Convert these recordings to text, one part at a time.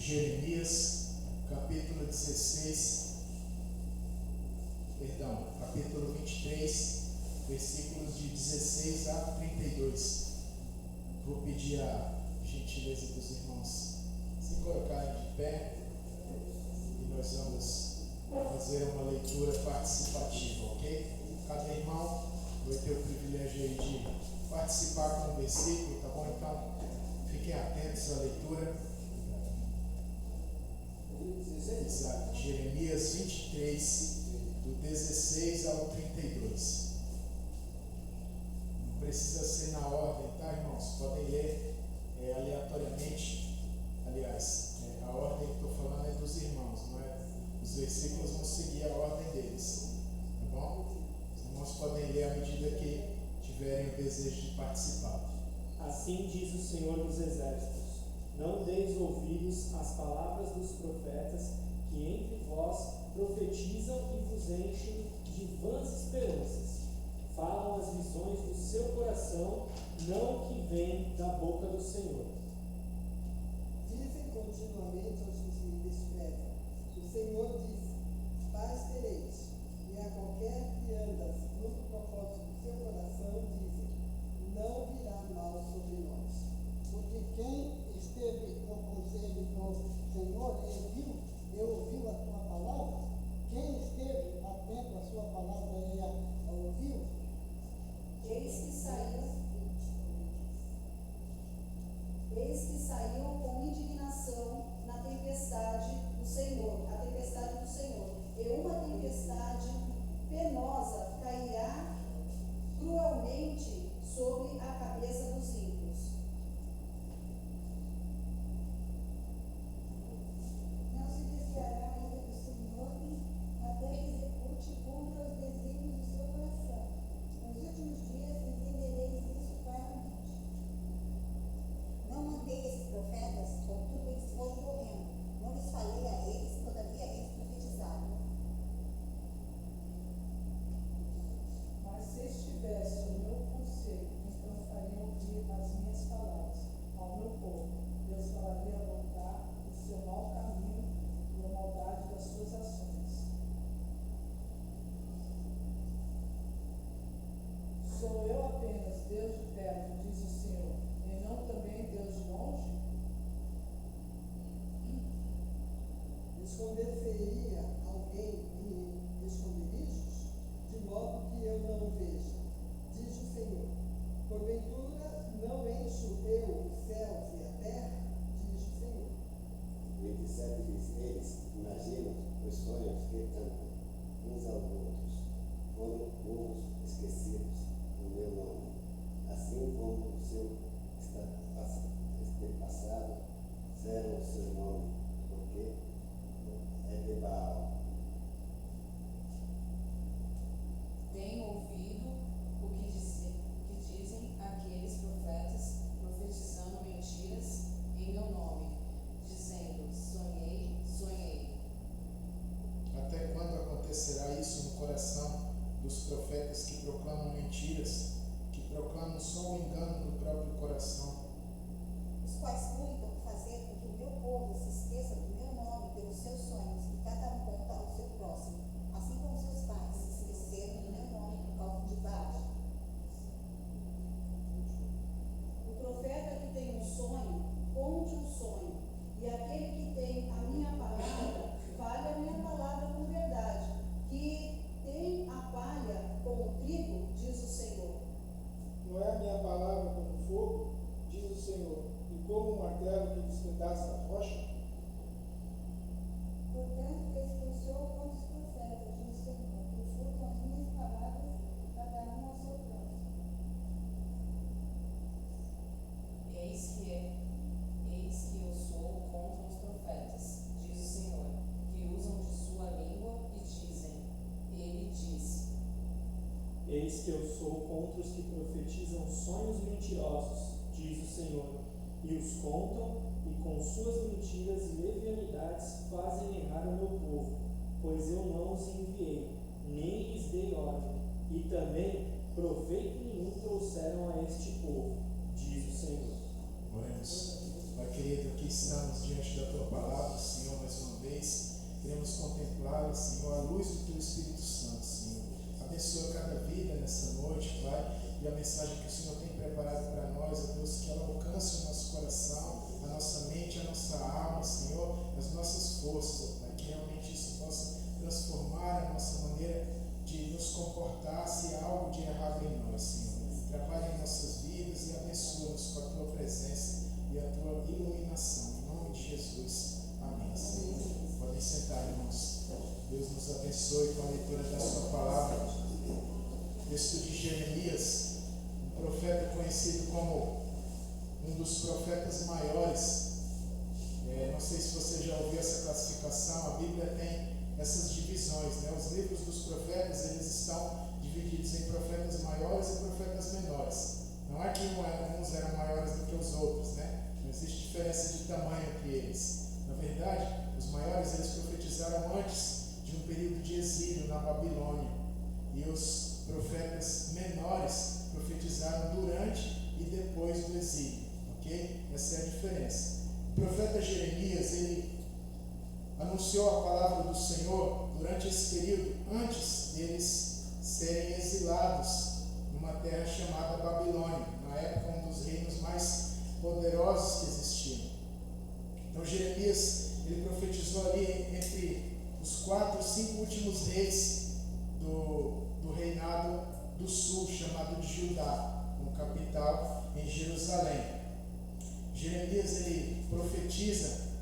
Jeremias, capítulo 23, versículos de 16 a 32. Vou pedir a gentileza dos irmãos se colocarem de pé e nós vamos fazer uma leitura participativa, ok? Cada irmão vai ter o privilégio aí de participar com o versículo, tá bom? Então, fiquem atentos à leitura. Exato, Jeremias 23, do 16 ao 32. Não precisa ser na ordem, tá, irmãos? Podem ler aleatoriamente. Aliás, a ordem que estou falando é dos irmãos, não é? Os versículos vão seguir a ordem deles, tá bom? Os irmãos podem ler à medida que tiverem o desejo de participar. Assim diz o Senhor dos Exércitos: não deis ouvidos às palavras dos profetas que entre vós profetizam e vos enchem de vãs esperanças. Falam as visões do seu coração, não que vêm da boca do Senhor. Dizem continuamente aos que me desprezam: o Senhor diz, paz tereis. E a qualquer que anda segundo o propósito do seu coração, dizem, não virá mal sobre nós. Porque quem esteve no conselho do Senhor ouviu a tua palavra. Quem esteve atento à sua palavra e a ouviu. Eis que saiu com indignação na tempestade do Senhor, a tempestade do Senhor, e uma tempestade penosa cairá cruelmente sobre a cabeça dos ímpios. Não se desviará ainda do Senhor, até que execute e cumpra os desígnios do seu coração. Nos últimos dias entendereis isso claramente. Não mandei esses profetas, contudo eles foram correndo. Não lhes falei a eles, todavia eles profetizaram. Mas se estivesse o meu conselho, então fariam ouvir as minhas palavras ao meu povo. Deus falaria voltar do seu mau caminho e a maldade das suas ações. Sou eu apenas Deus de perto, diz o Senhor, e não também Deus de longe? Esconder-se-ia alguém em esconderijos, de modo que eu não o veja, diz o Senhor. Porventura não encho eu os céus e a terra, diz o Senhor. 27 diz: eles imaginam os sonhos que cantam uns aos outros, como povos esquecidos do meu nome, assim como o seu passado zera o seu nome, porque é de Baal. Tenho ouvido o que dizem aqueles profetas, profetizando mentiras em meu nome, dizendo: sonhei, sonhei. Até quando acontecerá isso no coração dos profetas que proclamam mentiras, que proclamam só o engano do próprio coração? Os quais cuidam fazer com que o meu povo se esqueça do meu nome pelos seus sonhos, e cada um conta ao seu próximo, assim como seus pais se esqueceram do meu nome por causa de Baal. O profeta que tem um sonho, conte um sonho, e aquele que tem a minha palavra, fale a minha palavra com verdade, que tem a palha com o trigo, diz o Senhor. Não é a minha palavra como fogo, diz o Senhor, e como um martelo que despedaça a rocha? Portanto, expulsou contra os profetas, diz o Senhor, que furtam as minhas palavras, cada um ao seu próximo. Eis que eu sou contra os profetas, diz o Senhor, que usam de sua língua e dizem: ele diz. Eis que eu sou contra os que profetizam sonhos mentirosos, diz o Senhor, e os contam, e com suas mentiras e levianidades fazem errar o meu povo, pois eu não os enviei, nem lhes dei ordem, e também proveito nenhum trouxeram a este povo, diz o Senhor. Oremos. Pai querido, aqui estamos diante da Tua palavra, Senhor, mais uma vez. Queremos contemplá-la, Senhor, à luz do Teu Espírito Santo, Senhor. Abençoa cada vida nessa noite, Pai, e a mensagem que o Senhor tem preparado para nós, ó Deus, que ela alcance o nosso coração, a nossa mente, a nossa alma, Senhor, as nossas forças, ó Pai, que realmente isso possa transformar a nossa maneira de nos comportar se há algo de errado em nós, Senhor. Trabalha em nossas vidas e abençoa-nos com a Tua presença e a Tua iluminação. Em nome de Jesus. Amém, Senhor. Podem sentar, irmãos. Deus nos abençoe com a leitura da Sua palavra. Texto de Jeremias, um profeta conhecido como um dos profetas maiores. Não sei se você já ouviu essa classificação. A Bíblia tem essas divisões, né? Os livros dos profetas, eles estão divididos em profetas maiores e profetas menores. Não é que uns eram maiores do que os outros, né? Não existe diferença de tamanho entre eles. Na verdade, os maiores, eles profetizaram antes de um período de exílio na Babilônia, e os profetas menores profetizaram durante e depois do exílio, ok? Essa é a diferença. O profeta Jeremias, ele anunciou a palavra do Senhor durante esse período, antes deles serem exilados numa terra chamada Babilônia, na época um dos reinos mais poderosos que existiam. Então Jeremias, ele profetizou ali entre os 4 ou 5 últimos reis do reinado do sul, chamado de Judá, com capital em Jerusalém. Jeremias, ele profetiza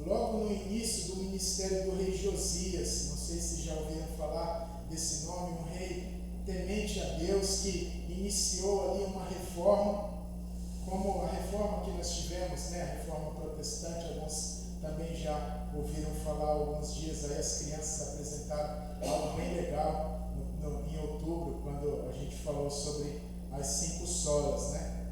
logo no início do ministério do rei Josias. Não sei se já ouviram falar desse nome, um rei temente a Deus que iniciou ali uma reforma, como a reforma que nós tivemos, né? A reforma protestante. Alguns também já ouviram falar há alguns dias aí, as crianças apresentaram algo bem legal em outubro, quando a gente falou sobre as 5 solas, né?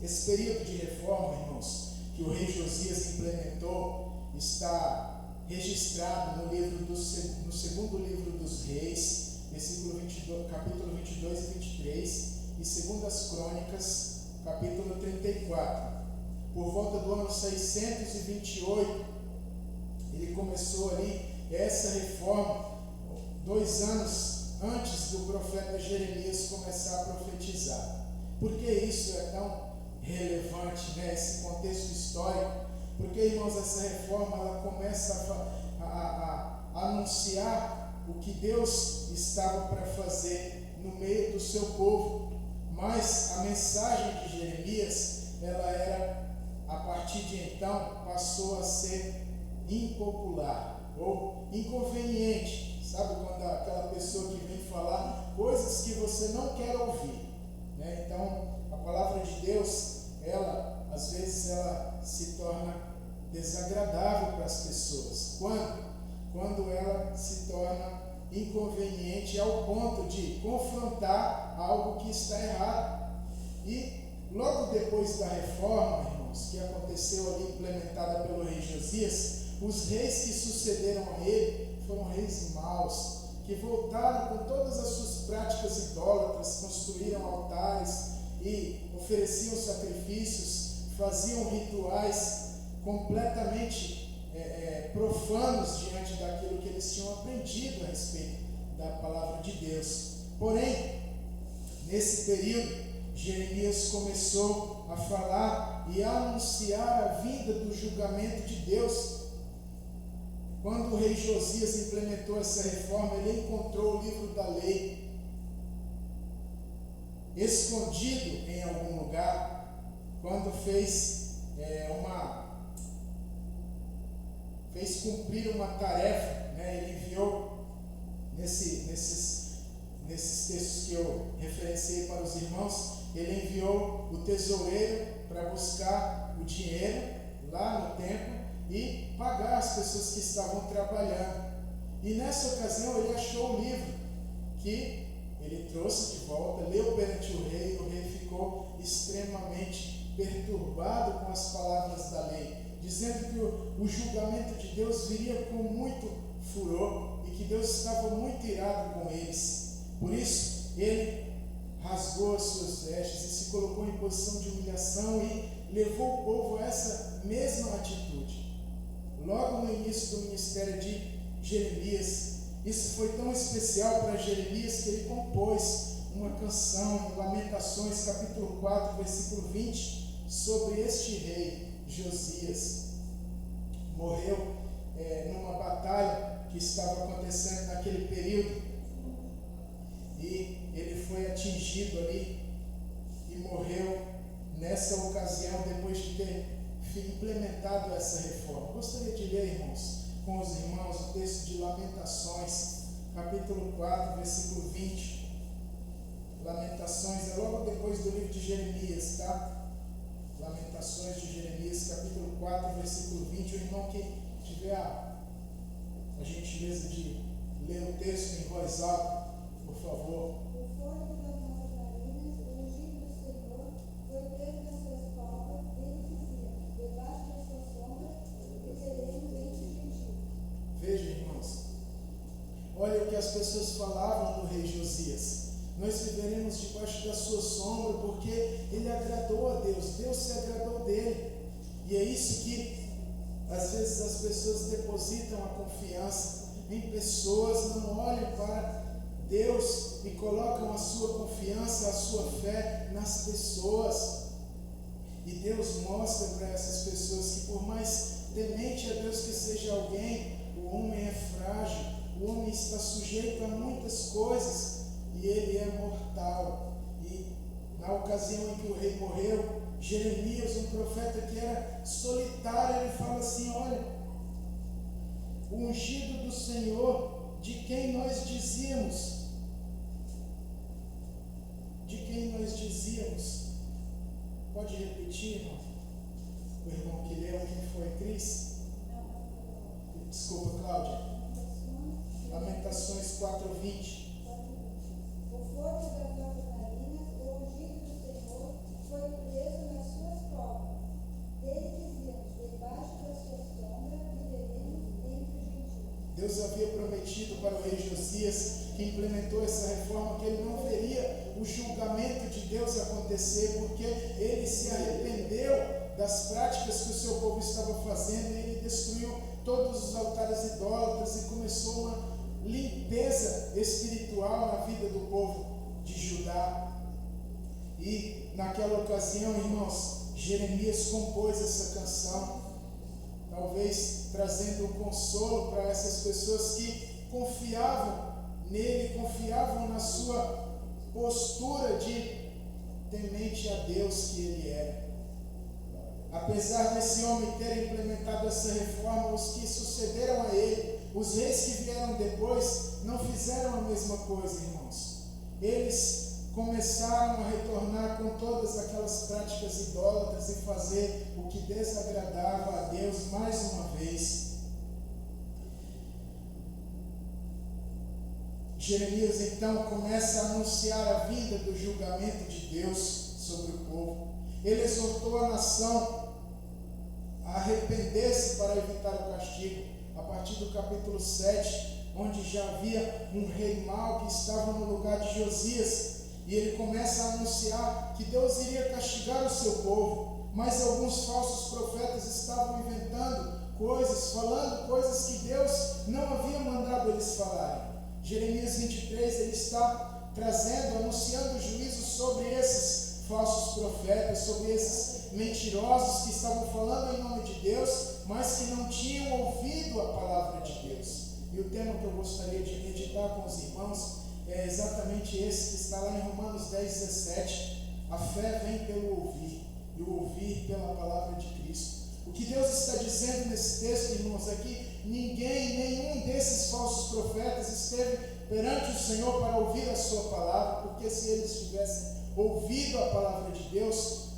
Esse período de reforma, irmãos, que o rei Josias implementou, está registrado no segundo livro dos Reis, capítulo 22 e 23, e segundas Crônicas, capítulo 34. Por volta do ano 628, ele começou ali essa reforma, 2 anos antes do profeta Jeremias começar a profetizar. Por que isso é tão relevante, né? Esse contexto histórico? Porque, irmãos, essa reforma ela começa a anunciar o que Deus estava para fazer no meio do seu povo. Mas a mensagem de Jeremias, ela era, a partir de então, passou a ser impopular ou inconveniente. Sabe quando aquela pessoa que vem falar coisas que você não quer ouvir, né? Então, a palavra de Deus, ela, às vezes, ela se torna desagradável para as pessoas. Quando ela se torna inconveniente ao ponto de confrontar algo que está errado. E logo depois da reforma, irmãos, que aconteceu ali, implementada pelo rei Josias, os reis que sucederam a ele foram reis maus, que voltaram com todas as suas práticas idólatras, construíram altares e ofereciam sacrifícios, faziam rituais completamente profanos diante daquilo que eles tinham aprendido a respeito da palavra de Deus. Porém, nesse período, Jeremias começou a falar e a anunciar a vinda do julgamento de Deus. Quando o rei Josias implementou essa reforma, ele encontrou o livro da lei escondido em algum lugar, quando fez cumprir uma tarefa, né? Ele enviou, nesses textos que eu referenciei para os irmãos, ele enviou o tesoureiro para buscar o dinheiro lá no templo e pagar as pessoas que estavam trabalhando. E nessa ocasião ele achou o livro, que ele trouxe de volta, leu perante o rei ficou extremamente perturbado com as palavras da lei, dizendo que o julgamento de Deus viria com muito furor e que Deus estava muito irado com eles. Por isso, ele rasgou as suas vestes e se colocou em posição de humilhação e levou o povo a essa mesma atitude. Logo no início do ministério de Jeremias, isso foi tão especial para Jeremias que ele compôs uma canção em Lamentações, capítulo 4, versículo 20, sobre este rei, Josias. Morreu numa batalha que estava acontecendo naquele período, e ele foi atingido ali e morreu nessa ocasião, depois de ter implementado essa reforma. Gostaria de ler, irmãos, com os irmãos, o texto de Lamentações, capítulo 4, versículo 20. Lamentações é logo depois do livro de Jeremias, tá? Lamentações de Jeremias, capítulo 4, versículo 20. O irmão que tiver a gentileza de ler o texto em voz alta, por favor. O fôlego das nossas narinas, o ungido do Senhor, foi preso nas suas covas. Ele dizia: debaixo da sua sombra viveremos entre os gentios. Veja, irmãos, olha o que as pessoas falavam do rei Josias. Nós viveremos debaixo da sua sombra porque ele agradou a Deus, Deus se agradou dele. E é isso que às vezes as pessoas depositam a confiança em pessoas, não olham para Deus e colocam a sua confiança, a sua fé nas pessoas. E Deus mostra para essas pessoas que, por mais temente a Deus que seja alguém, o homem é frágil, o homem está sujeito a muitas coisas e ele é mortal. E na ocasião em que o rei morreu, Jeremias, um profeta que era solitário, ele fala assim: olha, o ungido do Senhor, de quem nós dizíamos, pode repetir, irmão? O irmão que leu, quem foi? Cris? Desculpa, Cláudia. Lamentações 4:20. O fôlego das nossas narinas, o ungido do Senhor, foi preso nas suas covas. Dele dizíamos: debaixo da sua sombra viveremos entre os gentios. Deus havia prometido para o rei Josias, que implementou essa reforma, que ele não veria o julgamento de Deus acontecer, porque ele se arrependeu das práticas que o seu povo estava fazendo, e ele destruiu todos os altares idólatras e começou uma limpeza espiritual na vida do povo de Judá. E naquela ocasião, irmãos, Jeremias compôs essa canção, talvez trazendo um consolo para essas pessoas que confiavam nele, confiavam na sua postura de temente a Deus que ele era. Apesar desse homem ter implementado essa reforma, os que sucederam a ele, os reis que vieram depois, não fizeram a mesma coisa, irmãos. Eles começaram a retornar com todas aquelas práticas idólatras e fazer o que desagradava a Deus mais uma vez. Jeremias então começa a anunciar a vinda do julgamento de Deus sobre o povo. Ele exortou a nação a arrepender-se para evitar o castigo. A partir do capítulo 7, onde já havia um rei mau que estava no lugar de Josias, e ele começa a anunciar que Deus iria castigar o seu povo, mas alguns falsos profetas estavam inventando coisas, falando coisas que Deus não havia mandado eles falarem. Jeremias 23, ele está trazendo, anunciando o juízo sobre esses falsos profetas, sobre esses mentirosos que estavam falando em nome de Deus, mas que não tinham ouvido a palavra de Deus. E o tema que eu gostaria de meditar com os irmãos é exatamente esse que está lá em Romanos 10:17. A fé vem pelo ouvir, e o ouvir pela palavra de Cristo. O que Deus está dizendo nesse texto, irmãos, é que nenhum desses falsos profetas esteve perante o Senhor para ouvir a sua palavra, porque se eles tivessem ouvido a palavra de Deus,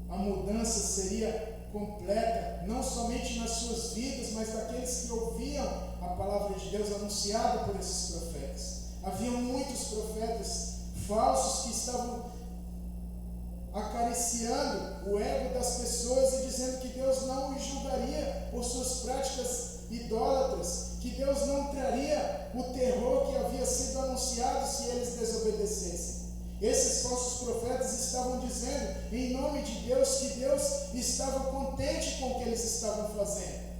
a mudança seria completa, não somente nas suas vidas, mas daqueles que ouviam a palavra de Deus anunciada por esses profetas. Haviam muitos profetas falsos que estavam acariciando o ego das pessoas e dizendo que Deus não os julgaria por suas práticas idólatras, que Deus não traria o terror que havia sido anunciado se eles desobedecessem. Esses falsos profetas estavam dizendo, em nome de Deus, que Deus estava contente com o que eles estavam fazendo.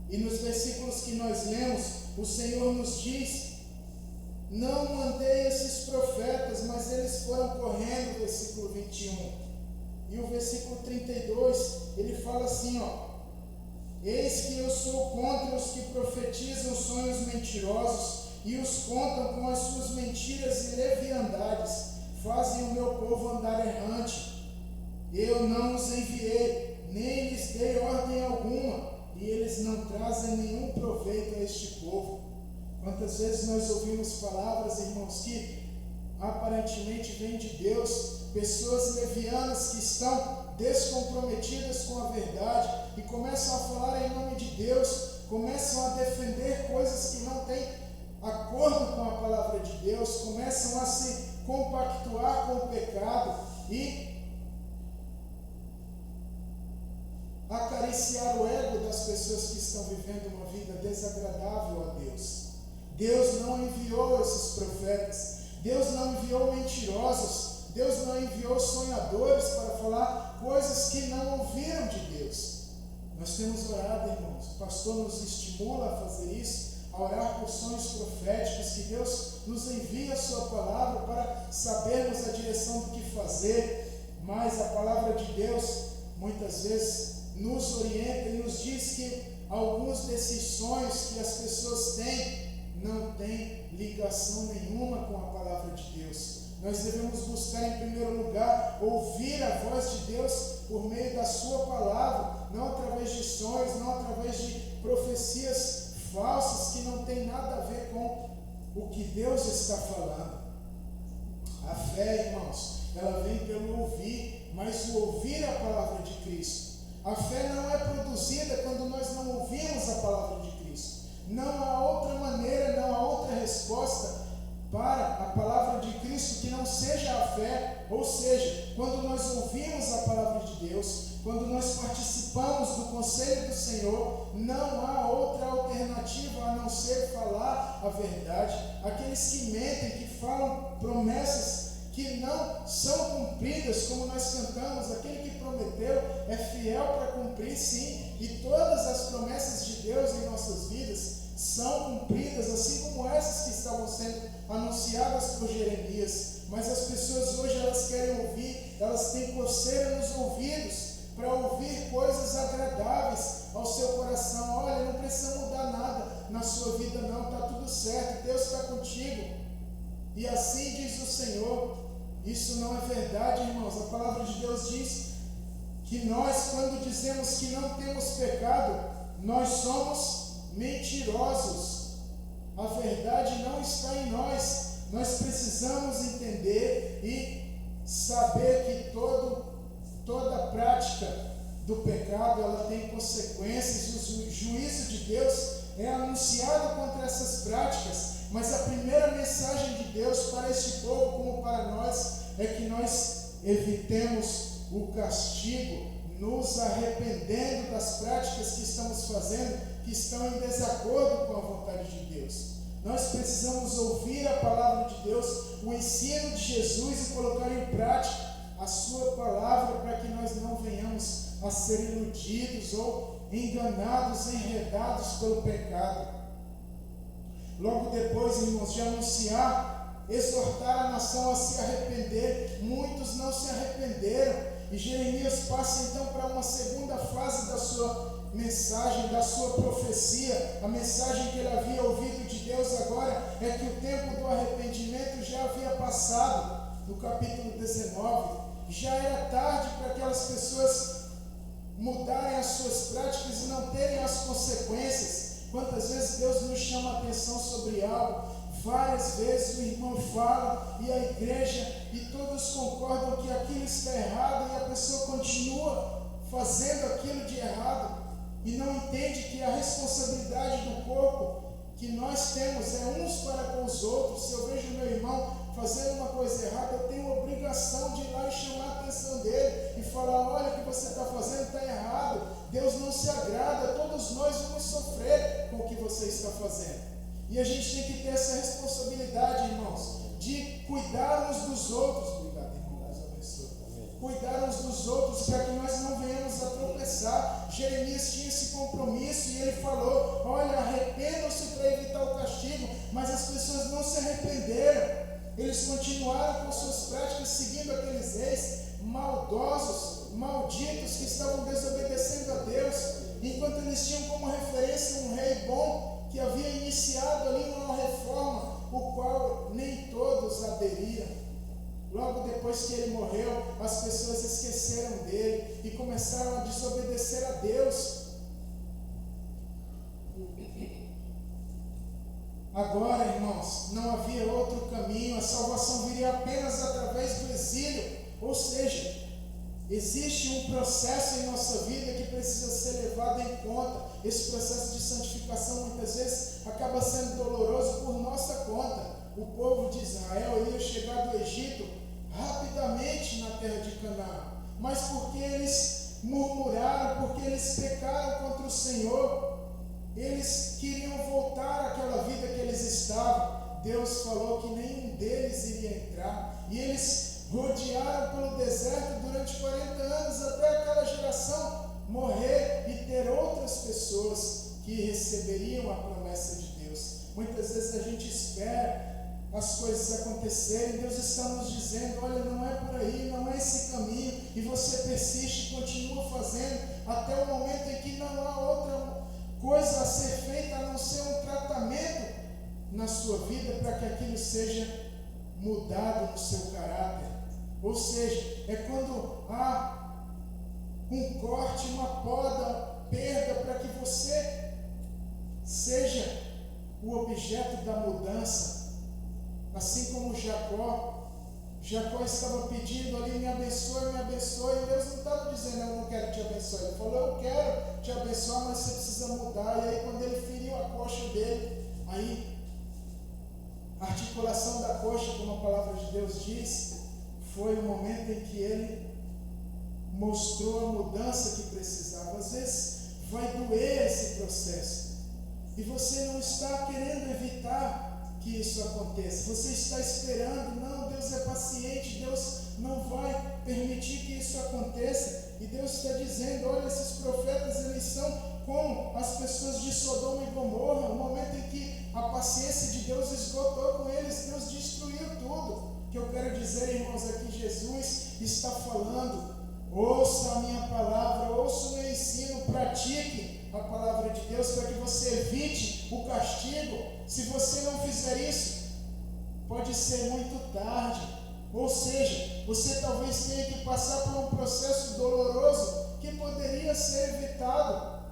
E nos versículos que nós lemos, o Senhor nos diz: não mandei esses profetas, mas eles foram correndo, versículo 21. E o versículo 32, ele fala assim, eis que eu sou contra os que profetizam sonhos mentirosos e os contam com as suas mentiras e leviandades, fazem o meu povo andar errante. Eu não os enviei, nem lhes dei ordem alguma, e eles não trazem nenhum proveito a este povo. Quantas vezes nós ouvimos palavras, irmãos, que aparentemente vêm de Deus, pessoas levianas que estão descomprometidas com a verdade e começam a falar em nome de Deus, começam a defender coisas que não têm acordo com a palavra de Deus, começam a se compactuar com o pecado e acariciar o ego das pessoas que estão vivendo uma vida desagradável a Deus. Deus não enviou esses profetas, Deus não enviou mentirosos, Deus não enviou sonhadores para falar coisas que não ouviram de Deus. Nós temos orado, irmãos, o pastor nos estimula a fazer isso, a orar por sonhos proféticos, que Deus nos envie a sua palavra para sabermos a direção do que fazer, mas a palavra de Deus muitas vezes nos orienta e nos diz que alguns desses sonhos que as pessoas têm não têm ligação nenhuma com a palavra de Deus. Nós devemos buscar em primeiro lugar ouvir a voz de Deus por meio da sua palavra, não através de sonhos, não através de profecias falsas que não tem nada a ver com o que Deus está falando. A fé, irmãos, ela vem pelo ouvir, mas o ouvir a palavra de Cristo. A fé não é produzida quando nós não ouvimos a palavra de Cristo. Não há outra maneira, não há outra resposta para a palavra de Cristo que não seja a fé. Ou seja, quando nós ouvimos a palavra de Deus, quando nós participamos do conselho do Senhor, não há outra alternativa a não ser falar a verdade. Aqueles que mentem, que falam promessas que não são cumpridas, como nós cantamos, aquele que prometeu é fiel para cumprir, sim, e todas as promessas de Deus em nossas vidas são cumpridas, assim como essas que estavam sendo anunciadas por Jeremias. Mas as pessoas hoje, elas querem ouvir, elas têm coceira nos ouvidos para ouvir coisas agradáveis ao seu coração. Olha, não precisa mudar nada na sua vida não, está tudo certo, Deus está contigo. E assim diz o Senhor. Isso não é verdade, irmãos. A palavra de Deus diz que nós, quando dizemos que não temos pecado, nós somos mentirosos. A verdade não está em nós. Nós precisamos entender e saber que toda prática do pecado, ela tem consequências. O juízo de Deus é anunciado contra essas práticas. Mas a primeira mensagem de Deus para este povo, como para nós, é que nós evitemos o castigo, nos arrependendo das práticas que estamos fazendo, que estão em desacordo com a vontade de Deus. Nós precisamos ouvir a palavra de Deus, o ensino de Jesus, e colocar em prática a sua palavra, para que nós não venhamos a ser iludidos ou enganados, enredados pelo pecado. Logo depois, irmãos, de anunciar, exortar a nação a se arrepender, muitos não se arrependeram. E Jeremias passa então para uma segunda fase da sua mensagem, da sua profecia. A mensagem que ele havia ouvido de Deus agora é que o tempo do arrependimento já havia passado. No capítulo 19, já era tarde para aquelas pessoas mudarem as suas práticas e não terem as consequências. Quantas vezes Deus nos chama a atenção sobre algo, várias vezes o irmão fala e a igreja e todos concordam que aquilo está errado e a pessoa continua fazendo aquilo de errado e não entende que a responsabilidade do corpo que nós temos é uns para com os outros. Se eu vejo meu irmão fazendo uma coisa errada, eu tenho a obrigação de ir lá e chamar a atenção dele e falar: olha, o que você está fazendo está errado, Deus não se agrada, todos nós vamos sofrer com o que você está fazendo. E a gente tem que ter essa responsabilidade, irmãos, de cuidar uns dos outros. Obrigado, irmão. Deus abençoe. Cuidar uns dos outros para que nós não venhamos a tropeçar. Jeremias tinha esse compromisso e ele falou: olha, arrependam-se para evitar o castigo. Mas as pessoas não se arrependeram. Eles continuaram com suas práticas, seguindo aqueles reis maldosos, malditos, que estavam desobedecendo a Deus, enquanto eles tinham como referência um rei bom que havia iniciado ali uma reforma, o qual nem todos aderiram. Logo depois que ele morreu, as pessoas esqueceram dele e começaram a desobedecer a Deus. Agora, irmãos, não havia outro caminho, a salvação viria apenas através do exílio. Ou seja, existe um processo em nossa vida que precisa ser levado em conta. Esse processo de santificação muitas vezes acaba sendo doloroso por nossa conta. O povo de Israel ia chegar do Egito rapidamente na terra de Canaã, mas porque eles murmuraram, porque eles pecaram contra o Senhor, eles queriam voltar àquela vida que eles estavam. Deus falou que nenhum deles iria entrar, e eles rodearam pelo deserto durante 40 anos, até aquela geração morrer e ter outras pessoas que receberiam a promessa de Deus. Muitas vezes a gente espera as coisas acontecerem, Deus está nos dizendo: olha, não é por aí, não é esse caminho, e você persiste, continua fazendo, até o momento em que não há outra coisa a ser feita a não ser um tratamento na sua vida para que aquilo seja mudado no seu caráter. Ou seja, é quando há um corte, uma poda, perda, para que você seja o objeto da mudança. Assim como Jacó estava pedindo ali: me abençoe, me abençoe. E Deus não estava dizendo: eu não quero te abençoar. Ele falou: eu quero te abençoar, mas você precisa mudar. E aí, quando ele feriu a coxa dele, aí a articulação da coxa, como a palavra de Deus diz, foi o momento em que ele mostrou a mudança que precisava. Às vezes vai doer esse processo e você não está querendo evitar que isso aconteça. Você está esperando: não, Deus é paciente, Deus não vai permitir que isso aconteça. E Deus está dizendo: olha, esses profetas, eles são como as pessoas de Sodoma e Gomorra. No momento em que a paciência de Deus esgotou com eles, Deus destruiu tudo. O que eu quero dizer, irmãos, é que Jesus está falando: ouça a minha palavra, ouça o meu ensino, pratique a palavra de Deus para que você evite o castigo. Se você não fizer isso, pode ser muito tarde. Ou seja, você talvez tenha que passar por um processo doloroso que poderia ser evitado.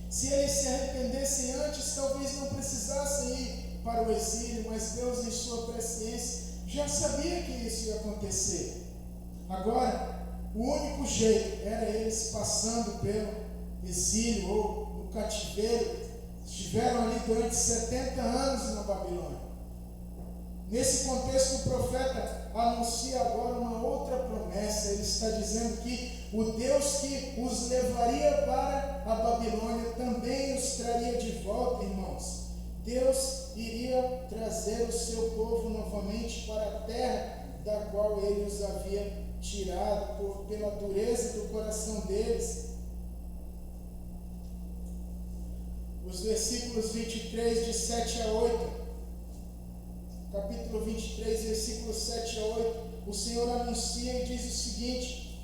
Se eles se arrependessem antes, talvez não precisassem ir para o exílio, mas Deus, em sua presciência, já sabia que isso ia acontecer. Agora, o único jeito era eles passando pelo exílio ou no cativeiro. Estiveram ali durante 70 anos na Babilônia. Nesse contexto, o profeta anuncia agora uma outra promessa. Ele está dizendo que o Deus que os levaria para a Babilônia também os traria de volta, irmãos. Deus iria trazer o seu povo novamente para a terra da qual ele os havia tirado pela dureza do coração deles. Os versículos 23, de 7 a 8, capítulo 23, versículos 7 a 8, o Senhor anuncia e diz o seguinte: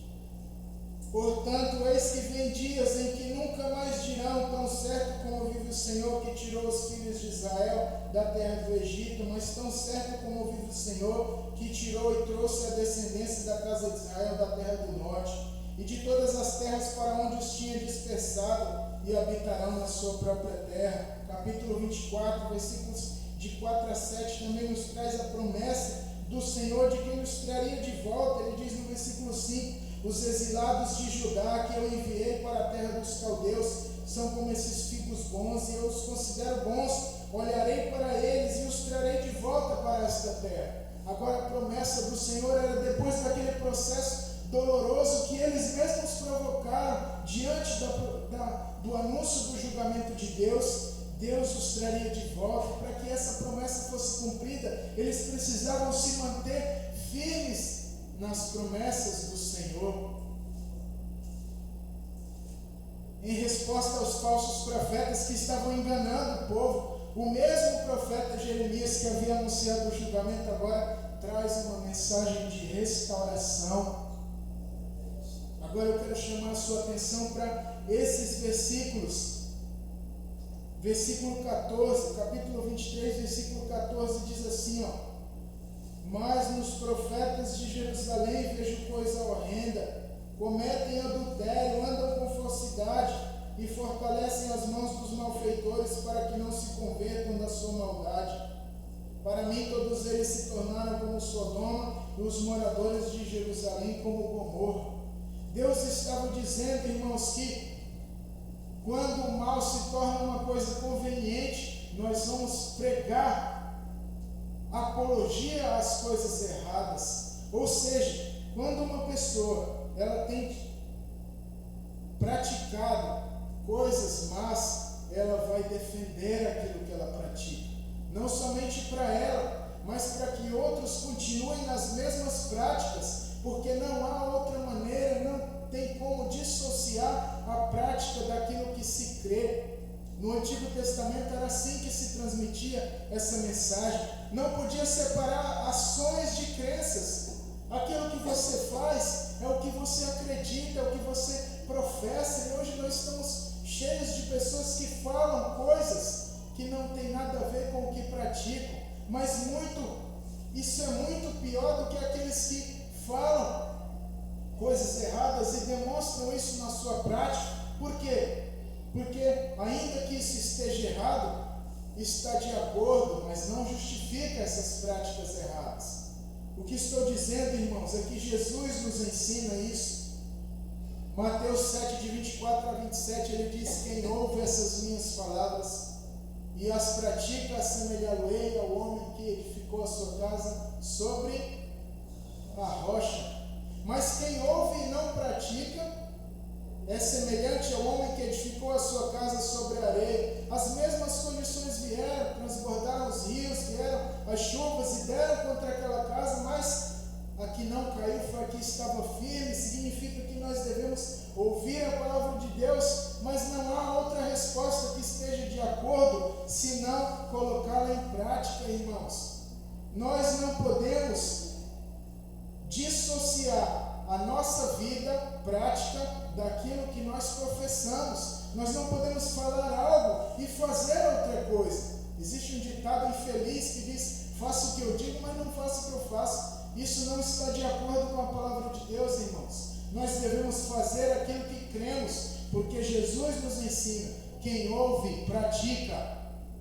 portanto, eis que vem dias em que nunca mais dirão: tão certo como vive o Senhor que tirou os filhos de Israel da terra do Egito, mas tão certo como vive o Senhor que tirou e trouxe a descendência da casa de Israel da terra do norte e de todas as terras para onde os tinha dispersado, e habitarão na sua própria terra. Capítulo 24, versículos de 4 a 7, também nos traz a promessa do Senhor de que nos traria de volta. Ele diz no versículo 5: os exilados de Judá que eu enviei para a terra dos caldeus são como esses figos bons, e eu os considero bons. Olharei para eles e os trarei de volta para esta terra. Agora, a promessa do Senhor era depois daquele processo doloroso que eles mesmos provocaram diante do anúncio do julgamento de Deus. Deus os traria de volta. Para que essa promessa fosse cumprida, eles precisavam se manter firmes nas promessas do Senhor. Em resposta aos falsos profetas que estavam enganando o povo, o mesmo profeta Jeremias que havia anunciado o julgamento agora traz uma mensagem de restauração. Agora eu quero chamar a sua atenção para esses versículos. Versículo 14, capítulo 23, versículo 14 diz assim, mas nos profetas de Jerusalém vejo coisa horrenda, cometem adultério, andam com falsidade e fortalecem as mãos dos malfeitores para que não se convertam da sua maldade. Para mim todos eles se tornaram como Sodoma e os moradores de Jerusalém como Gomorra. Deus estava dizendo, irmãos, que quando o mal se torna uma coisa conveniente, nós vamos pregar apologia às coisas erradas. Ou seja, quando uma pessoa ela tem praticado coisas más, ela vai defender aquilo que ela pratica. Não somente para ela, mas para que outros continuem nas mesmas práticas, porque não há outra maneira, não tem como dissociar a prática daquilo que se crê. No Antigo Testamento era assim que se transmitia essa mensagem. Não podia separar ações de crenças. Aquilo que você faz é o que você acredita, é o que você professa. E hoje nós estamos cheios de pessoas que falam coisas que não tem nada a ver com o que praticam. Mas isso é muito pior do que aqueles que falam coisas erradas e demonstram isso na sua prática. Por quê? Porque ainda que isso esteja errado, está de acordo, mas não justifica essas práticas erradas. O que estou dizendo, irmãos, é que Jesus nos ensina isso. Mateus 7, de 24 a 27, ele diz: quem ouve essas minhas palavras e as pratica, assemelhá-lo-ei ao homem que edificou a sua casa sobre a rocha. Mas quem ouve e não pratica é semelhante ao homem que edificou a sua casa sobre a areia. As mesmas condições vieram, transbordaram os rios, vieram as chuvas e deram contra aquela casa, mas a que não caiu foi a que estava firme. Significa que nós devemos ouvir a palavra de Deus, mas não há outra resposta que esteja de acordo se não colocá-la em prática, irmãos. Nós não podemos dissociar a nossa vida prática daquilo que nós professamos. Nós não podemos falar algo e fazer outra coisa. Existe um ditado infeliz que diz: faça o que eu digo, mas não faça o que eu faço. Isso não está de acordo com a palavra de Deus, irmãos. Nós devemos fazer aquilo que cremos, porque Jesus nos ensina: quem ouve, pratica.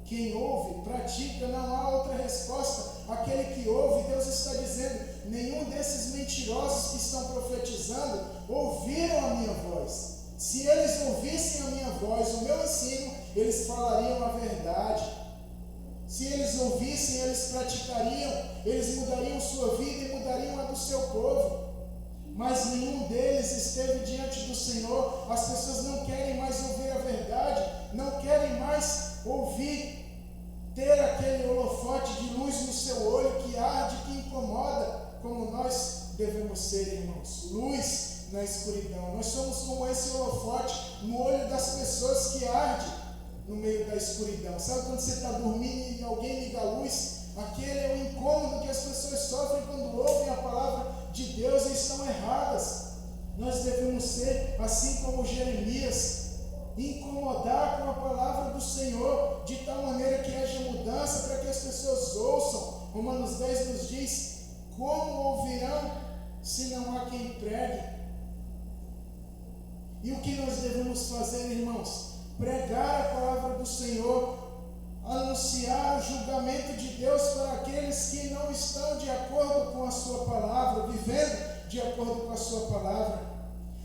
Quem ouve, pratica, não há outra resposta. Aquele que ouve, Deus está dizendo: nenhum desses mentirosos que estão profetizando ouviram a minha voz. Se eles ouvissem a minha voz, o meu ensino, eles falariam a verdade. Se eles ouvissem, eles praticariam, eles mudariam sua vida e mudariam a do seu povo. Mas nenhum deles esteve diante do Senhor. As pessoas não querem mais ouvir a verdade, não querem mais ouvir, ter aquele holofote de luz no seu olho que arde, que incomoda, como nós devemos ser, irmãos. Luz na escuridão. Nós somos como esse holofote no olho das pessoas que arde no meio da escuridão. Sabe quando você está dormindo e alguém liga a luz? Aquele é o incômodo que as pessoas sofrem quando ouvem a palavra de Deus e estão erradas. Nós devemos ser assim como Jeremias, incomodar com a palavra do Senhor, de tal maneira que haja mudança, para que as pessoas ouçam. Romanos 10 nos diz: como ouvirão se não há quem pregue? E o que nós devemos fazer, irmãos? Pregar a palavra do Senhor, anunciar o julgamento de Deus para aqueles que não estão de acordo com a sua palavra, vivendo de acordo com a sua palavra.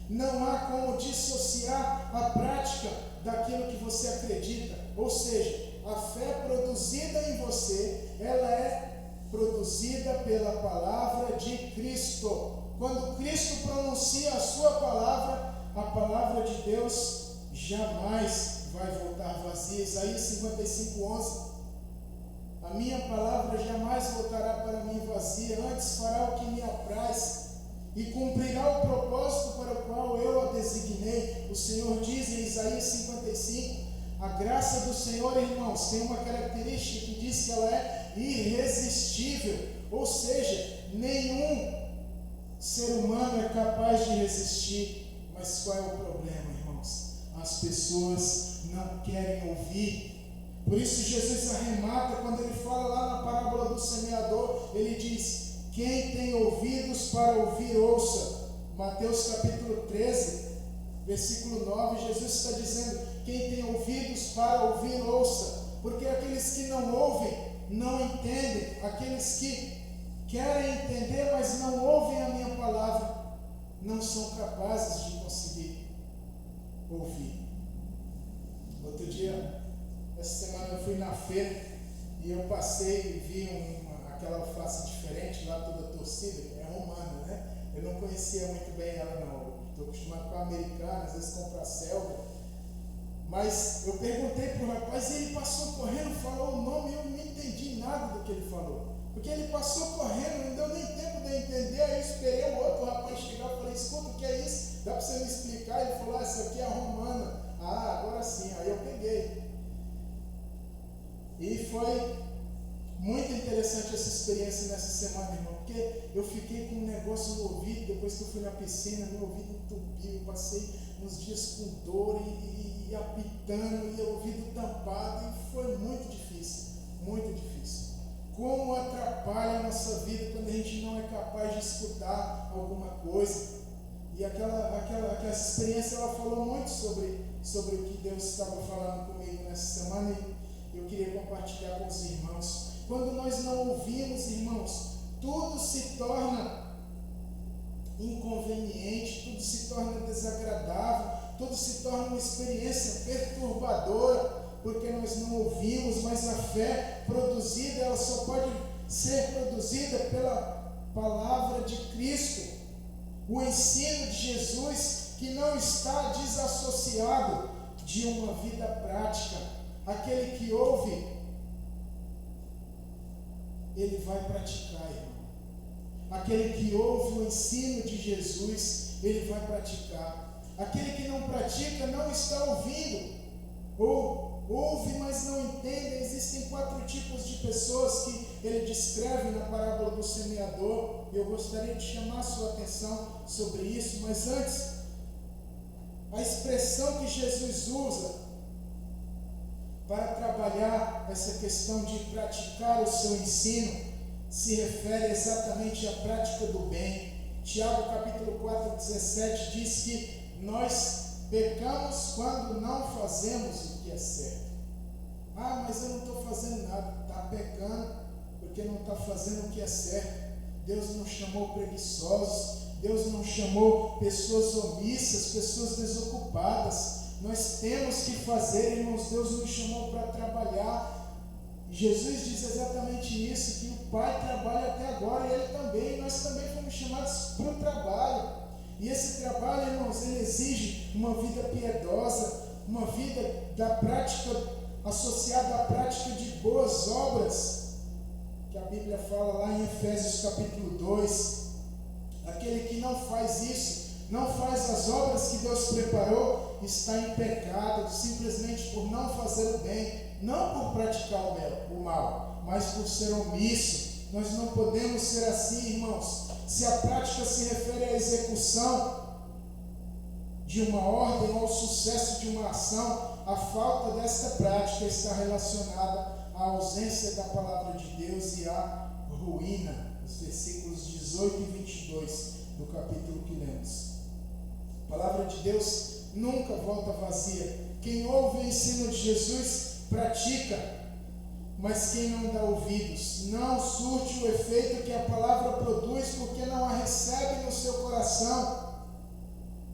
Não há como dissociar a prática daquilo que você acredita. Ou seja, a fé produzida em você, ela é produzida pela palavra de Cristo. Quando Cristo pronuncia a sua palavra, a palavra de Deus jamais vai voltar vazia. Isaías 55:11. A minha palavra jamais voltará para mim vazia, antes fará o que me apraz e cumprirá o propósito para o qual eu a designei. O Senhor diz em Isaías 55, a graça do Senhor, irmãos, tem uma característica que diz que ela é irresistível, ou seja, nenhum ser humano é capaz de resistir. Mas qual é o problema, irmãos? As pessoas não querem ouvir. Por isso Jesus arremata quando ele fala lá na parábola do semeador, ele diz, quem tem ouvidos para ouvir, ouça. Mateus capítulo 13, versículo 9, Jesus está dizendo, quem tem ouvidos para ouvir, ouça. Porque aqueles que não ouvem, não entendem. Aqueles que querem entender, mas não ouvem a minha palavra, não são capazes de conseguir ouvir. Outro dia, essa semana eu fui na feira e eu passei e vi aquela alface diferente lá, toda torcida, que é romana, né? Eu não conhecia muito bem ela não, estou acostumado com a americana, às vezes compro a selva. Mas eu perguntei para o rapaz e ele passou correndo, falou o nome e eu não entendi nada do que ele falou. Porque ele passou correndo, não deu nem tempo de eu entender, aí eu esperei o outro rapaz chegar e falei, escuta, o que é isso? Dá para você me explicar? Ele falou, essa aqui é a romana. Ah, agora sim, aí eu peguei. E foi muito interessante essa experiência nessa semana, irmão, porque eu fiquei com um negócio no ouvido, depois que eu fui na piscina, meu ouvido entupiu, eu passei uns dias com dor e apitando, e o ouvido tampado, e foi muito difícil, muito difícil. Como atrapalha a nossa vida quando a gente não é capaz de escutar alguma coisa. E aquela experiência, ela falou muito sobre o que Deus estava falando comigo nessa semana, e eu queria compartilhar com os irmãos. Quando nós não ouvimos, irmãos, tudo se torna inconveniente, tudo se torna desagradável, tudo se torna uma experiência perturbadora, porque nós não ouvimos. Mas a fé produzida, ela só pode ser produzida pela palavra de Cristo, o ensino de Jesus, que não está desassociado de uma vida prática. Aquele que ouve, ele vai praticar, irmão. Aquele que ouve o ensino de Jesus, ele vai praticar. Aquele que não pratica não está ouvindo, ou ouve, mas não entende. Existem 4 tipos de pessoas que ele descreve na parábola do semeador, e eu gostaria de chamar a sua atenção sobre isso. Mas antes, a expressão que Jesus usa para trabalhar essa questão de praticar o seu ensino se refere exatamente à prática do bem. Tiago capítulo 4, 17 diz que nós pecamos quando não fazemos o que é certo. Ah, mas eu não estou fazendo nada. Está pecando porque não está fazendo o que é certo. Deus não chamou preguiçosos, Deus não chamou pessoas omissas, pessoas desocupadas. Nós temos que fazer, irmãos. Deus nos chamou para trabalhar. Jesus diz exatamente isso, que o Pai trabalha até agora, e Ele também. Nós também fomos chamados para o trabalho. E esse trabalho, irmãos, ele exige uma vida piedosa, uma vida da prática, associada à prática de boas obras, que a Bíblia fala lá em Efésios capítulo 2. Aquele que não faz isso, não faz as obras que Deus preparou, está em pecado, simplesmente por não fazer o bem, não por praticar o mal, mas por ser omisso. Nós não podemos ser assim, irmãos. Se a prática se refere à execução de uma ordem ou ao sucesso de uma ação, a falta desta prática está relacionada à ausência da palavra de Deus e à ruína. Os versículos 18 e 22 do capítulo que lemos. A palavra de Deus nunca volta vazia. Quem ouve o ensino de Jesus, pratica. Mas quem não dá ouvidos, não surte o efeito que a palavra produz, porque não a recebe no seu coração.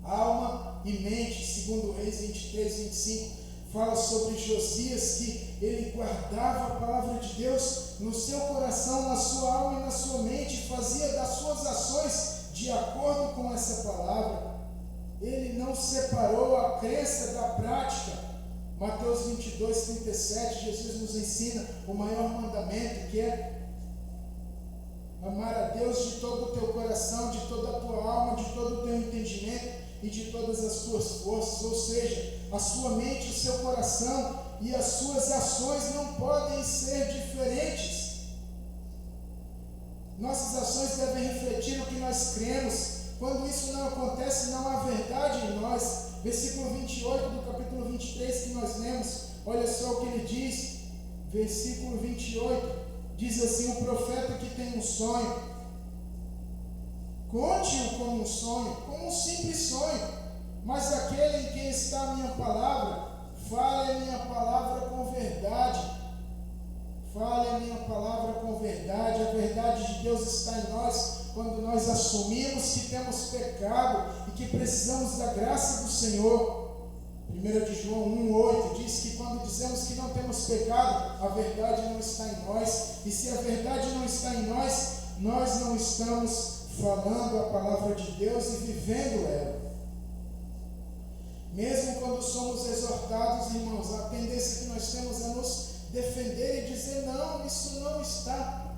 Alma e mente, segundo Reis 23, 25, fala sobre Josias, que ele guardava a palavra de Deus no seu coração, na sua alma e na sua mente, fazia das suas ações de acordo com essa palavra. Ele não separou a crença da prática. Mateus 22, 37, Jesus nos ensina o maior mandamento, que é amar a Deus de todo o teu coração, de toda a tua alma, de todo o teu entendimento e de todas as tuas forças. Ou seja, a sua mente, o seu coração e as suas ações não podem ser diferentes. Nossas ações devem refletir o que nós cremos. Quando isso não acontece, não há verdade em nós. Versículo 28 do capítulo 23 que nós lemos, olha só o que ele diz. Versículo 28, diz assim: o profeta que tem um sonho, conte-o como um sonho, como um simples sonho, mas aquele em quem está a minha palavra, fale a minha palavra com verdade. Fale a minha palavra com verdade. A verdade de Deus está em nós quando nós assumimos que temos pecado e que precisamos da graça do Senhor. 1 de João 1,8 diz que quando dizemos que não temos pecado, a verdade não está em nós. E se a verdade não está em nós, nós não estamos falando a palavra de Deus e vivendo ela. Mesmo quando somos exortados, irmãos, a tendência que nós temos é nos defender e dizer: não, isso não está.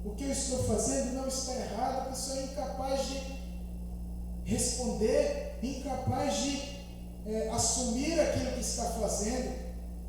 O que eu estou fazendo não está errado. A pessoa é incapaz de responder, incapaz de assumir aquilo que está fazendo,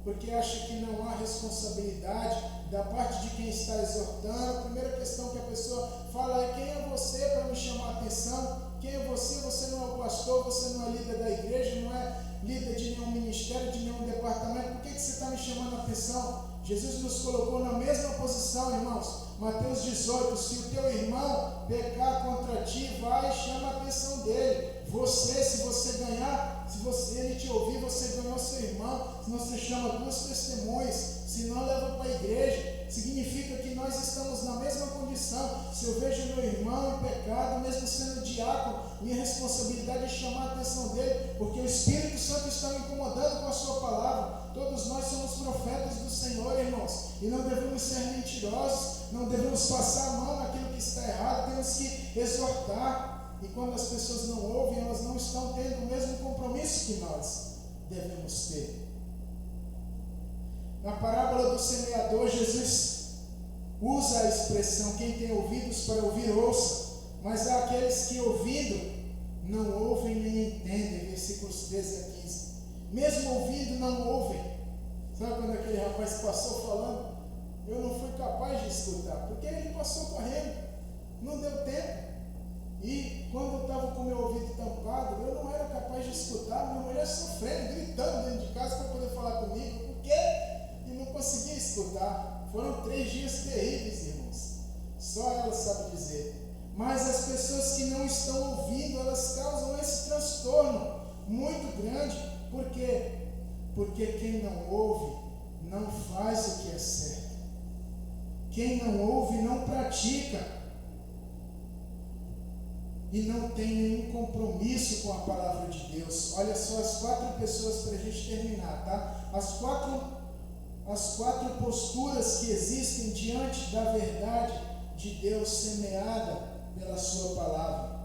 porque acha que não há responsabilidade da parte de quem está exortando. A primeira questão que a pessoa fala é: quem é você para me chamar a atenção? Quem é você? Você não é o pastor, você não é líder da igreja, não é líder de nenhum ministério, de nenhum departamento. Por que você está me chamando a atenção? Jesus nos colocou na mesma posição, irmãos. Mateus 18, se o teu irmão pecar contra ti, vai e chama a atenção dele. Você, se você ganhar, se ele te ouvir, você ganhou seu irmão. Se você chama duas testemunhas, se não leva para a igreja, significa que nós estamos na mesma condição. Se eu vejo meu irmão em pecado, mesmo sendo diácono, minha responsabilidade é chamar a atenção dele, porque o Espírito Santo está me incomodando com a sua palavra. Todos nós somos profetas do Senhor, irmãos, e não devemos ser mentirosos, não devemos passar a mão naquilo que está errado, temos que exortar. E quando as pessoas não ouvem, elas não estão tendo o mesmo compromisso que nós devemos ter. Na parábola do semeador, Jesus usa a expressão: quem tem ouvidos para ouvir, ouça. Mas há aqueles que, ouvindo, não ouvem nem entendem. Versículos 13 a 15. Mesmo ouvindo, não ouvem. Sabe quando aquele rapaz passou falando? Eu não fui capaz de escutar, porque ele passou correndo, não deu tempo. E quando eu estava com o meu ouvido tampado, eu não era capaz de escutar. Minha mulher sofrendo, gritando dentro de casa para poder falar comigo. Por quê? E não conseguia escutar. Foram 3 dias terríveis, irmãos. Só ela sabe dizer. Mas as pessoas que não estão ouvindo, elas causam esse transtorno muito grande. Por quê? Porque quem não ouve, não faz o que é certo. Quem não ouve, não pratica. E não tem nenhum compromisso com a palavra de Deus. Olha só as 4 pessoas para a gente terminar, tá? As quatro posturas que existem diante da verdade de Deus semeada pela sua palavra.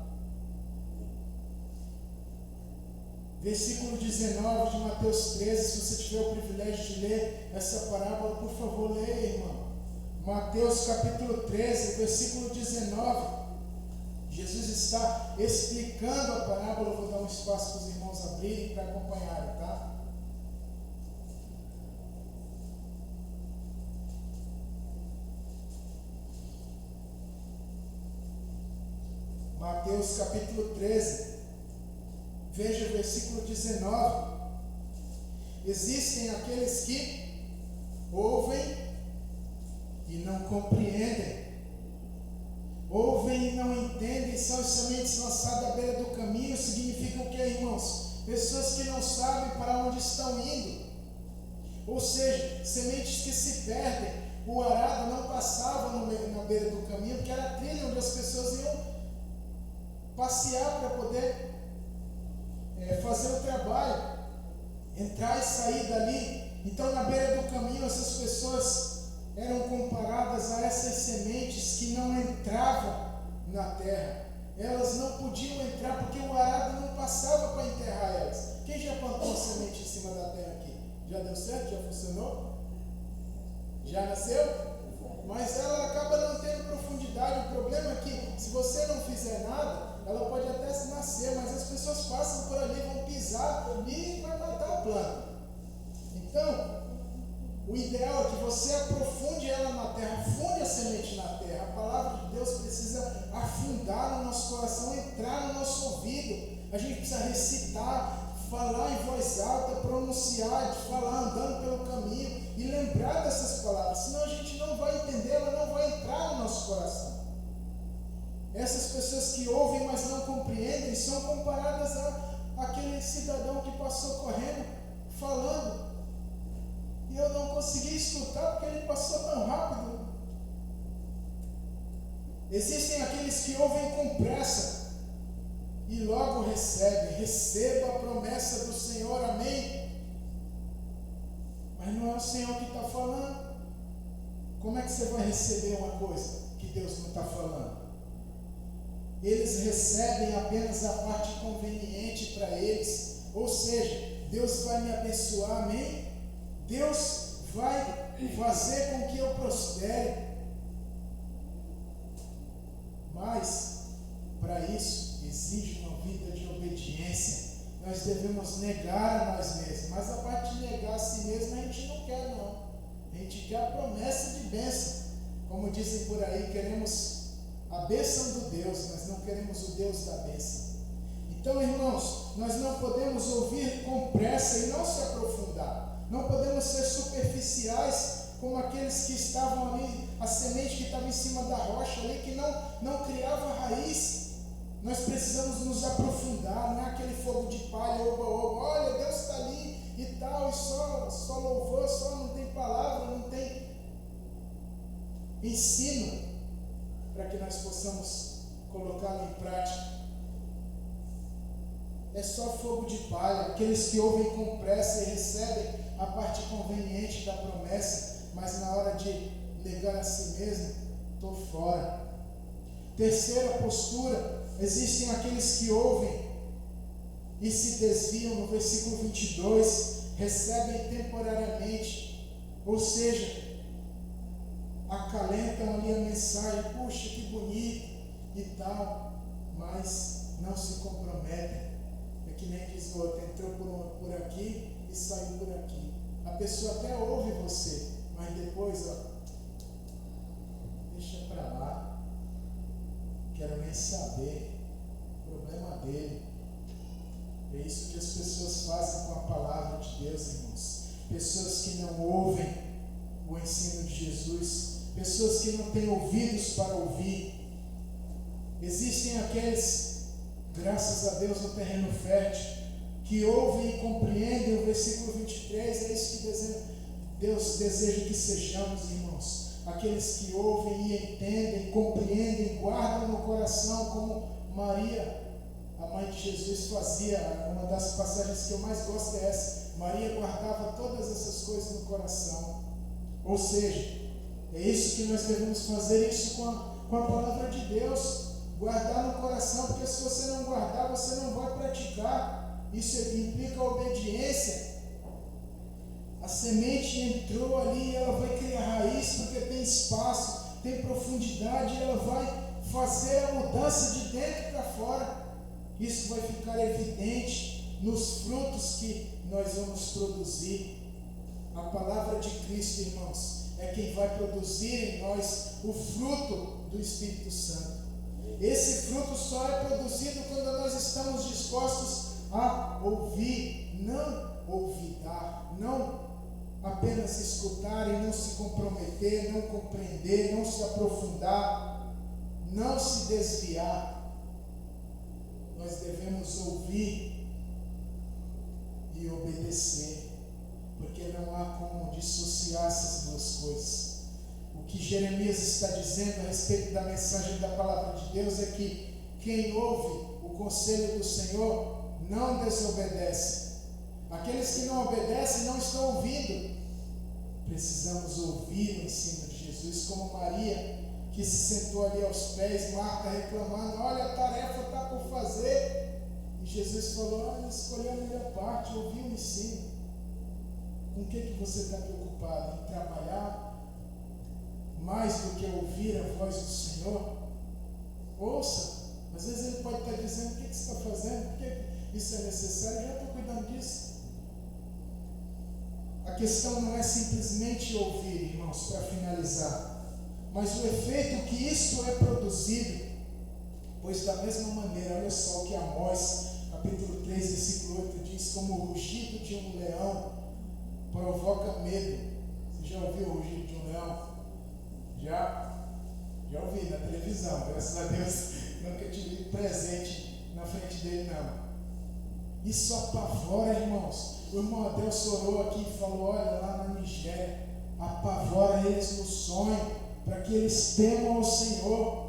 Versículo 19 de Mateus 13, se você tiver o privilégio de ler essa parábola, por favor, leia, irmão. Mateus capítulo 13, versículo 19. Jesus está explicando a parábola. Eu vou dar um espaço para os irmãos abrirem para acompanharem, tá? Mateus capítulo 13, veja o versículo 19. Existem aqueles que ouvem e não compreendem. Ouvem e não entendem, são as sementes lançadas à beira do caminho. Significa o que, irmãos? Pessoas que não sabem para onde estão indo. Ou seja, sementes que se perdem. O arado não passava na beira do caminho, porque era a trilha onde as pessoas iam passear para poder fazer o trabalho, entrar e sair dali. Então, na beira do caminho, essas pessoas eram comparadas a essas sementes que não entravam na terra. Elas não podiam entrar porque o arado não passava para enterrar elas. Quem já plantou semente em cima da terra aqui? Já deu certo? Já funcionou? Já nasceu? Mas ela acaba não tendo profundidade. O problema é que se você não fizer nada, ela pode até nascer, mas as pessoas passam por ali, vão pisar e vai matar a planta. Então, o ideal é que você aprofunde ela na terra, afunde a semente na terra. A palavra de Deus precisa afundar no nosso coração, entrar no nosso ouvido. A gente precisa recitar, falar em voz alta, pronunciar, falar andando pelo caminho e lembrar dessas palavras. Senão a gente não vai entender, ela não vai entrar no nosso coração. Essas pessoas que ouvem, mas não compreendem, são comparadas àquele cidadão que passou correndo, falando. E eu não consegui escutar porque ele passou tão rápido. Existem aqueles que ouvem com pressa e logo recebem. Receba a promessa do Senhor, amém? Mas não é o Senhor que está falando. Como é que você vai receber uma coisa que Deus não está falando? Eles recebem apenas a parte conveniente para eles. Ou seja, Deus vai me abençoar, amém? Deus vai fazer com que eu prospere. Mas, para isso, exige uma vida de obediência. Nós devemos negar a nós mesmos. Mas a parte de negar a si mesmo a gente não quer, não. A gente quer a promessa de bênção. Como dizem por aí, queremos a bênção do Deus, mas não queremos o Deus da bênção. Então, irmãos, nós não podemos ouvir com pressa e não se aprofundar. Não podemos ser superficiais como aqueles que estavam ali, a semente que estava em cima da rocha ali, que não criava raiz. Nós precisamos nos aprofundar, não é aquele fogo de palha, oba-oba, olha, Deus está ali e tal, e só louvor, só não tem palavra, não tem ensino para que nós possamos colocá-lo em prática. É só fogo de palha, aqueles que ouvem com pressa e recebem a parte conveniente da promessa, mas na hora de negar a si mesmo, estou fora. Terceira postura, existem aqueles que ouvem e se desviam. No versículo 22, recebem temporariamente, ou seja, acalentam ali a mensagem, puxa, que bonito e tal, mas não se comprometem. É que nem diz o outro, entrou por aqui e saiu por aqui. A pessoa até ouve você, mas depois, deixa para lá, quero nem saber, problema dele. É isso que as pessoas fazem com a palavra de Deus, irmãos. Pessoas que não ouvem o ensino de Jesus, pessoas que não têm ouvidos para ouvir. Existem aqueles, graças a Deus, no terreno fértil, que ouvem e compreendem. O versículo 23, é isso que Deus deseja que sejamos, irmãos. Aqueles que ouvem e entendem, compreendem, guardam no coração, como Maria, a mãe de Jesus, fazia. Uma das passagens que eu mais gosto é essa. Maria guardava todas essas coisas no coração. Ou seja, é isso que nós devemos fazer, isso com a palavra de Deus. Guardar no coração, porque se você não guardar, você não vai praticar. Isso implica obediência. A semente entrou ali, ela vai criar raiz, porque tem espaço, tem profundidade, e ela vai fazer a mudança de dentro para fora. Isso vai ficar evidente nos frutos que nós vamos produzir. A palavra de Cristo, irmãos, é quem vai produzir em nós o fruto do Espírito Santo. Esse fruto só é produzido quando nós estamos dispostos a ouvir, não olvidar, não apenas escutar e não se comprometer, não compreender, não se aprofundar, não se desviar. Nós devemos ouvir e obedecer, porque não há como dissociar essas duas coisas. O que Jeremias está dizendo a respeito da mensagem da palavra de Deus é que quem ouve o conselho do Senhor não desobedece. Aqueles que não obedecem não estão ouvindo. Precisamos ouvir o ensino de Jesus, como Maria, que se sentou ali aos pés, Marta reclamando, olha, a tarefa está por fazer. E Jesus falou, olha, escolheu a melhor parte, ouviu o ensino. Com o que você está preocupado? Em trabalhar mais do que ouvir a voz do Senhor? Ouça. Às vezes Ele pode estar dizendo: o que você está fazendo? Por que isso é necessário? Eu já estou cuidando disso. A questão não é simplesmente ouvir, irmãos, para finalizar, mas o efeito que isto é produzido. Pois da mesma maneira, olha só o que Amós, capítulo 3, versículo 8 diz: como o rugido de um leão provoca medo. Você já ouviu o rugido de um leão? Já ouvi na televisão, graças a Deus. Nunca tive presente na frente dele, não. Isso apavora, irmãos. O irmão Adelso orou aqui e falou: olha, lá na Nigéria, apavora eles no sonho, para que eles temam ao Senhor.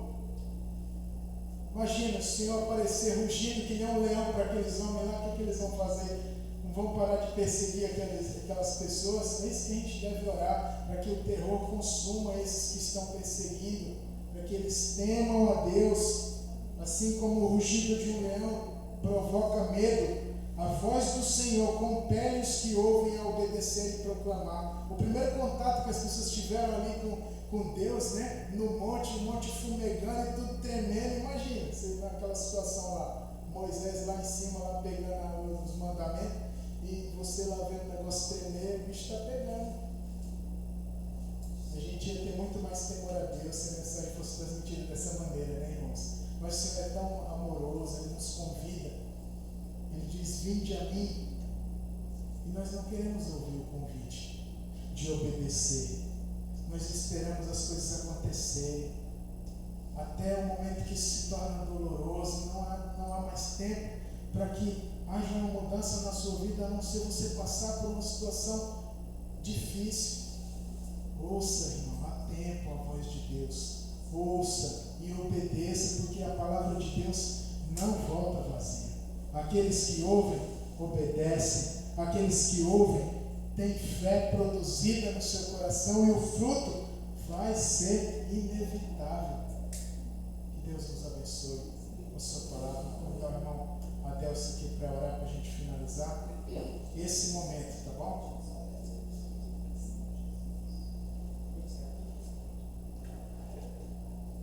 Imagina, o Senhor aparecer rugindo que nem um leão para aqueles homens lá, o que eles vão fazer? Não vão parar de perseguir aquelas pessoas? É isso que a gente deve orar, para que o terror consuma esses que estão perseguindo, para que eles temam a Deus, assim como o rugido de um leão provoca medo. A voz do Senhor compele os que ouvem a obedecer e proclamar. O primeiro contato que as pessoas tiveram ali com Deus, né? No monte, o monte fumegando e tudo tremendo. Imagina, você naquela situação lá, Moisés lá em cima, lá pegando os mandamentos, e você lá vendo o negócio tremer, o bicho está pegando. A gente ia ter muito mais temor a Deus se a mensagem fosse transmitida dessa maneira, né, irmãos? Mas o Senhor é tão amoroso, Ele nos convida. Ele diz: vinde a mim. E nós não queremos ouvir o convite de obedecer. Nós esperamos as coisas acontecerem, até o momento que isso se torna doloroso. Não há mais tempo para que haja uma mudança na sua vida, a não ser você passar por uma situação difícil. Ouça, irmão, há tempo a voz de Deus. Ouça e obedeça, porque a palavra de Deus não volta vazia. Aqueles que ouvem, obedecem. Aqueles que ouvem, têm fé produzida no seu coração, e o fruto vai ser inevitável. Que Deus nos abençoe com a sua palavra. Vou convidar o irmão Adelso aqui para orar, para a gente finalizar esse momento, tá bom?